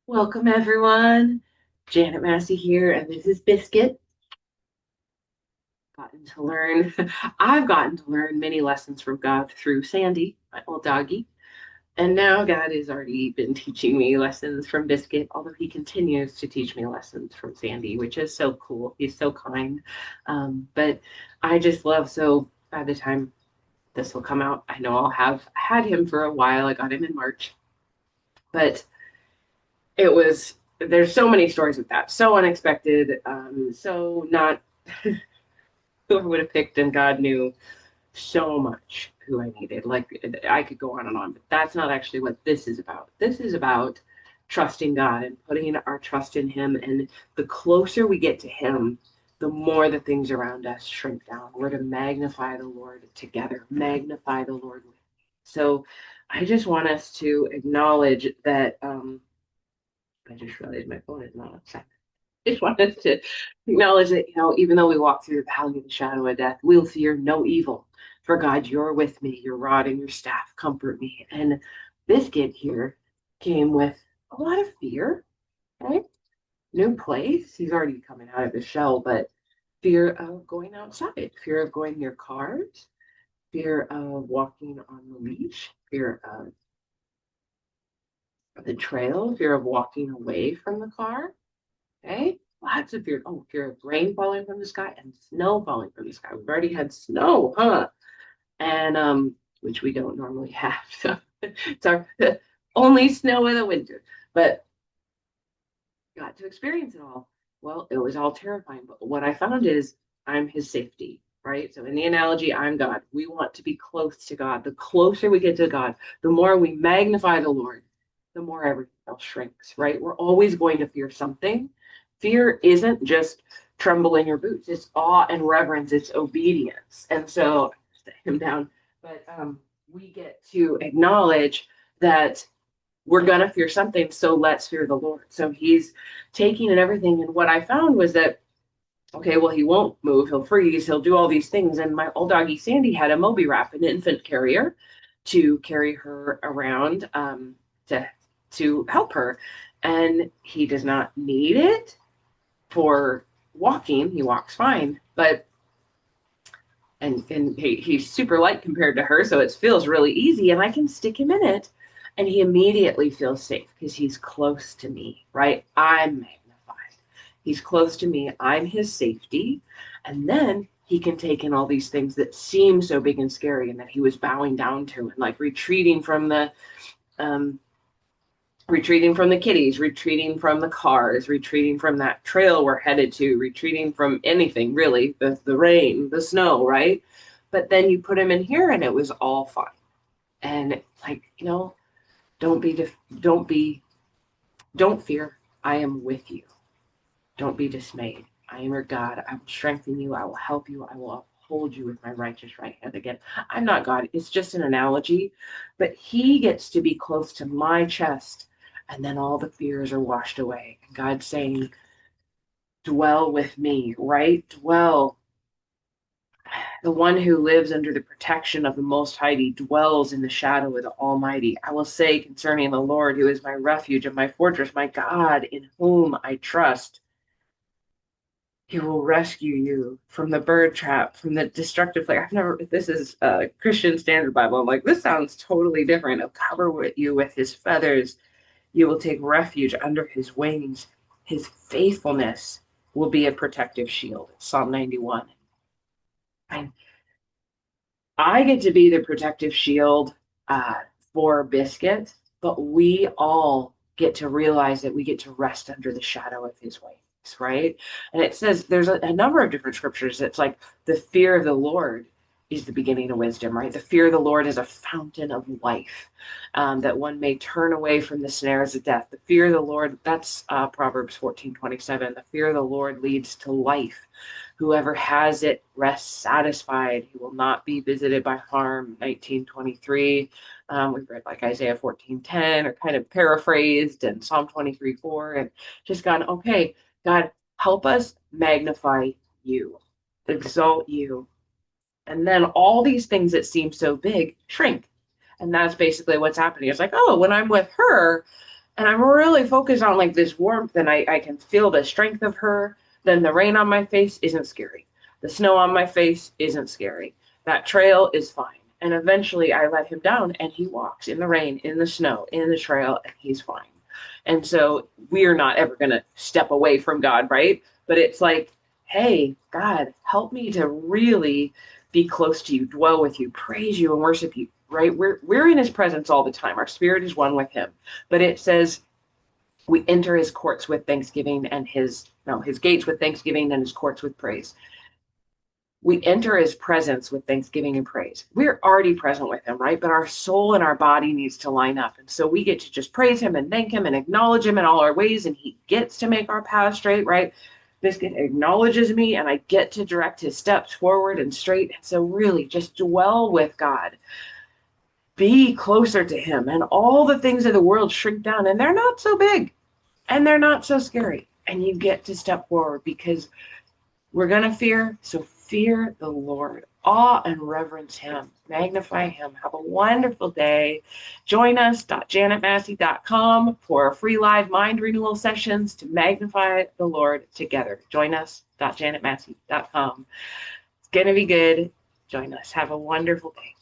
Welcome, everyone. Janet Massey here, and this is Biscuit. Gotten to learn, I've gotten to learn many lessons from God through Sandy, my old doggy. And now God has already been teaching me lessons from Biscuit, although he continues to teach me lessons from Sandy, which is so cool. He's so kind. But I just love, so by the time this will come out, I know I'll have had him for a while. I got him in March, but it was there's so many stories with that. So unexpected, so not who I would have picked, and God knew so much who I needed. Like I could go on and on, but that's not actually what this is about. This is about trusting God and putting our trust in Him. And the closer we get to Him, the more the things around us shrink down. We're to magnify the Lord together, magnify the Lord with me. So I just want us to acknowledge that. I just realized my phone is not on silent. I just want us to acknowledge that, even though we walk through the valley of the shadow of death, we'll fear no evil. For God, you're with me. Your rod and your staff comfort me. And Biscuit here came with a lot of fear, right? New place. He's already coming out of his shell, but fear of going outside, fear of going near cars, fear of walking on the leash, fear of the trail, fear of walking away from the car. Okay, lots of fear. Oh, fear of rain falling from the sky and snow falling from the sky. We've already had snow, huh? And which we don't normally have. So it's our only snow in the winter. But got to experience it all. Well, it was all terrifying. But what I found is I'm his safety, right? So in the analogy, I'm God. We want to be close to God. The closer we get to God, the more we magnify the Lord, the more everything else shrinks, right? We're always going to fear something. Fear isn't just tremble in your boots, it's awe and reverence, it's obedience. And so, set him down. But we get to acknowledge that we're going to fear something, so let's fear the Lord. So he's taking and everything. And what I found was that, okay, well, he won't move, he'll freeze, he'll do all these things. And my old doggy Sandy had a Moby Wrap, an infant carrier, to carry her around, to help her. And he does not need it for walking. He walks fine, but he's super light compared to her, so it feels really easy. And I can stick him in it, and he immediately feels safe because he's close to me, right? I'm magnified. He's close to me. I'm his safety, and then he can take in all these things that seem so big and scary, and that he was bowing down to, and like um, retreating from the kitties, retreating from the cars, retreating from that trail we're headed to, retreating from anything really, the rain, the snow, right? But then you put him in here and it was all fine. And like, don't be, don't be, don't fear. I am with you. Don't be dismayed. I am your God. I will strengthen you. I will help you. I will uphold you with my righteous right hand. Again, I'm not God. It's just an analogy, but he gets to be close to my chest, and then all the fears are washed away. And God's saying, dwell with me, right? Dwell. The one who lives under the protection of the Most High dwells in the shadow of the Almighty. I will say concerning the Lord, who is my refuge and my fortress, my God, in whom I trust. He will rescue you from the bird trap, from the destructive flame. I've never, this is a Christian Standard Bible. I'm like, this sounds totally different. He'll cover you with his feathers. You will take refuge under his wings. His faithfulness will be a protective shield. Psalm 91. And I get to be the protective shield uh, for Biscuit, but we all get to realize that we get to rest under the shadow of his wings, right? And it says there's a number of different scriptures. It's like the fear of the Lord is the beginning of wisdom, right? The fear of the Lord is a fountain of life, that one may turn away from the snares of death. The fear of the Lord, that's Proverbs 14:27. The fear of the Lord leads to life. Whoever has it rests satisfied. He will not be visited by harm. 19:23. We've read like Isaiah 14:10, or kind of paraphrased, and Psalm 23:4, and just gone, okay, God, help us magnify you, exalt you. And then all these things that seem so big shrink. And that's basically what's happening. It's like, oh, when I'm with her, And I'm really focused on like this warmth, and I can feel the strength of her. Then the rain on my face isn't scary. The snow on my face isn't scary. That trail is fine. And eventually I let him down and he walks in the rain, in the snow, in the trail, and he's fine. And so we're not ever going to step away from God, right? But it's like, hey, God, help me to really be close to you, dwell with you, praise you, and worship you, right? We're in his presence all the time. Our spirit is one with him. But it says we enter his courts with thanksgiving and his gates with thanksgiving and his courts with praise. We enter his presence with thanksgiving and praise. We're already present with him, right? But our soul and our body needs to line up. And so we get to just praise him and thank him and acknowledge him in all our ways. And he gets to make our path straight, right? Biscuit acknowledges me and I get to direct his steps forward and straight. And so really just dwell with God. Be closer to him. And all the things of the world shrink down and they're not so big and they're not so scary. And you get to step forward because we're going to fear. So fear the Lord, awe and reverence him, magnify him. Have a wonderful day. Join us.janetmassey.com for free live mind renewal sessions to magnify the Lord together. Join us.janetmassey.com. It's going to be good. Join us. Have a wonderful day.